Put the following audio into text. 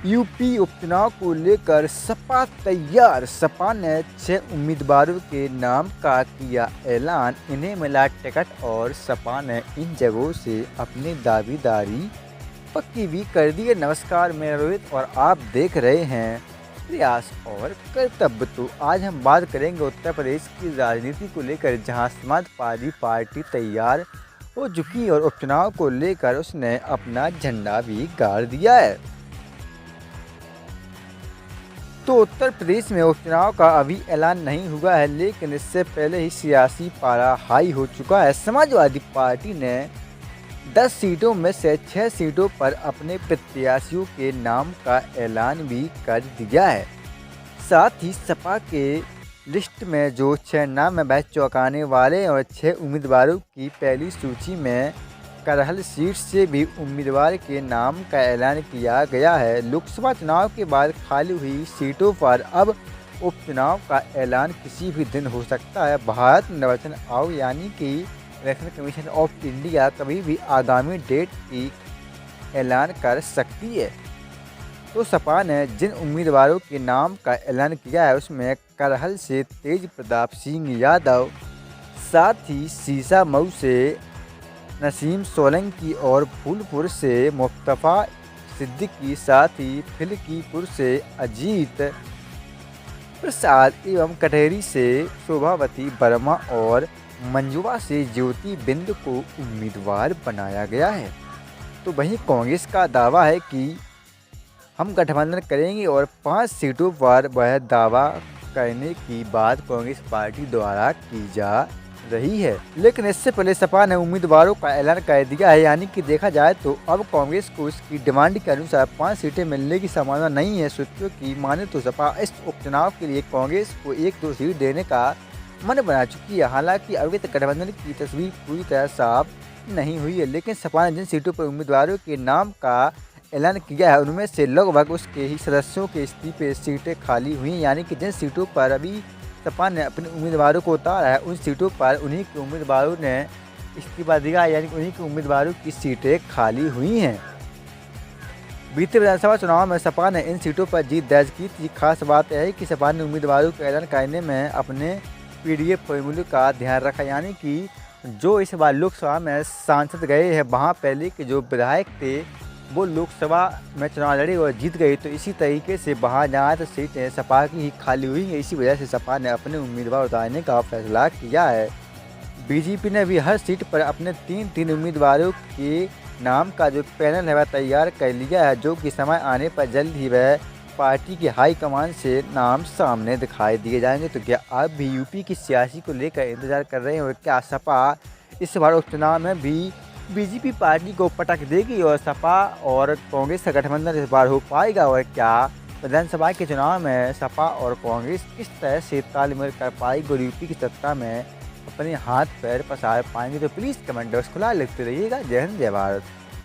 UP उपचुनाव को लेकर सपा तैयार। सपा ने 6 उम्मीदवारों के नाम का किया ऐलान। इन्हें मिला टिकट और सपा ने इन जगहों से अपनी दावेदारी पक्की भी कर दी है। नमस्कार, मैं रोहित और आप देख रहे हैं प्रयास और कर्तव्य। तो आज हम बात करेंगे उत्तर प्रदेश की राजनीति को लेकर, जहां समाजवादी पार्टी तैयार हो चुकी और उपचुनाव को लेकर उसने अपना झंडा भी गाड़ दिया है। तो उत्तर प्रदेश में उपचुनाव का अभी ऐलान नहीं हुआ है, लेकिन इससे पहले ही सियासी पारा हाई हो चुका है। समाजवादी पार्टी ने 10 सीटों में से 6 सीटों पर अपने प्रत्याशियों के नाम का ऐलान भी कर दिया है। साथ ही सपा के लिस्ट में जो 6 नाम है वह चौंकाने वाले और 6 उम्मीदवारों की पहली सूची में करहल सीट से भी उम्मीदवार के नाम का ऐलान किया गया है। लोकसभा चुनाव के बाद खाली हुई सीटों पर अब उपचुनाव का ऐलान किसी भी दिन हो सकता है। भारत निर्वाचन आयोग यानी कि इलेक्शन कमीशन ऑफ इंडिया कभी भी आगामी डेट की ऐलान कर सकती है। तो सपा ने जिन उम्मीदवारों के नाम का ऐलान किया है उसमें करहल से तेज प्रताप सिंह यादव, साथ ही सीसामऊ से नसीम सोलंकी और फूलपुर से मुस्तफ़ा सिद्दीकी, साथ ही फिलकीपुर से अजीत प्रसाद एवं कटहरी से शोभावती वर्मा और मंजुआ से ज्योति बिंद को उम्मीदवार बनाया गया है। तो वहीं कांग्रेस का दावा है कि हम गठबंधन करेंगे और 5 सीटों पर वह दावा करने की बात कांग्रेस पार्टी द्वारा की जा रही है। लेकिन इससे पहले सपा ने उम्मीदवारों का ऐलान कर दिया है, यानी कि देखा जाए तो अब कांग्रेस को इसकी डिमांड के अनुसार 5 सीटें मिलने की संभावना नहीं है। सूत्रों की माने तो सपा इस उपचुनाव के लिए कांग्रेस को 1-2 सीट देने का मन बना चुकी है। हालांकि अभी तक गठबंधन की तस्वीर पूरी तरह साफ नहीं हुई है, लेकिन सपा ने जिन सीटों पर उम्मीदवारों के नाम का ऐलान किया है उनमें से लगभग उसके ही सदस्यों के इस्तीफे सीटें खाली हुई हैं। यानी कि जिन सीटों पर अभी सपा ने अपने उम्मीदवारों को उतारा है उन सीटों पर उन्हीं के उम्मीदवारों ने इस्तीफा दिया, यानी कि उन्हीं के उम्मीदवारों की सीटें खाली हुई हैं। बीते विधानसभा चुनाव में सपा ने इन सीटों पर जीत दर्ज की थी। खास बात यह है कि सपा ने उम्मीदवारों का ऐलान करने में अपने पीडीएफ फॉर्मूले का ध्यान रखा, यानी कि जो इस बार लोकसभा में सांसद गए हैं वहाँ पहले के जो विधायक थे वो लोकसभा में चुनाव लड़े और जीत गए, तो इसी तरीके से वहाँ जहाँ तो सीटें सपा की ही खाली हुई हैं। इसी वजह से सपा ने अपने उम्मीदवार उतारने का फैसला किया है। बीजेपी ने भी हर सीट पर अपने 3-3 उम्मीदवारों के नाम का जो पैनल है वह तैयार कर लिया है, जो कि समय आने पर जल्द ही वह पार्टी की हाईकमान से नाम सामने दिखाई दिए जाएंगे। तो क्या आप भी यूपी की सियासी को लेकर इंतजार कर रहे हैं और क्या सपा इस बार उपचुनाव में भी बीजेपी पार्टी को पटक देगी और सपा और कांग्रेस का गठबंधन इस बार हो पाएगा, और क्या विधानसभा के चुनाव में सपा और कांग्रेस किस तरह से तालमेल कर पाएगी और यूपी की सत्ता में अपने हाथ पैर पसार पाएंगे? तो प्लीज़ कमेंट बॉक्स खुला लिखते रहिएगा। जय हिंद, जय भारत।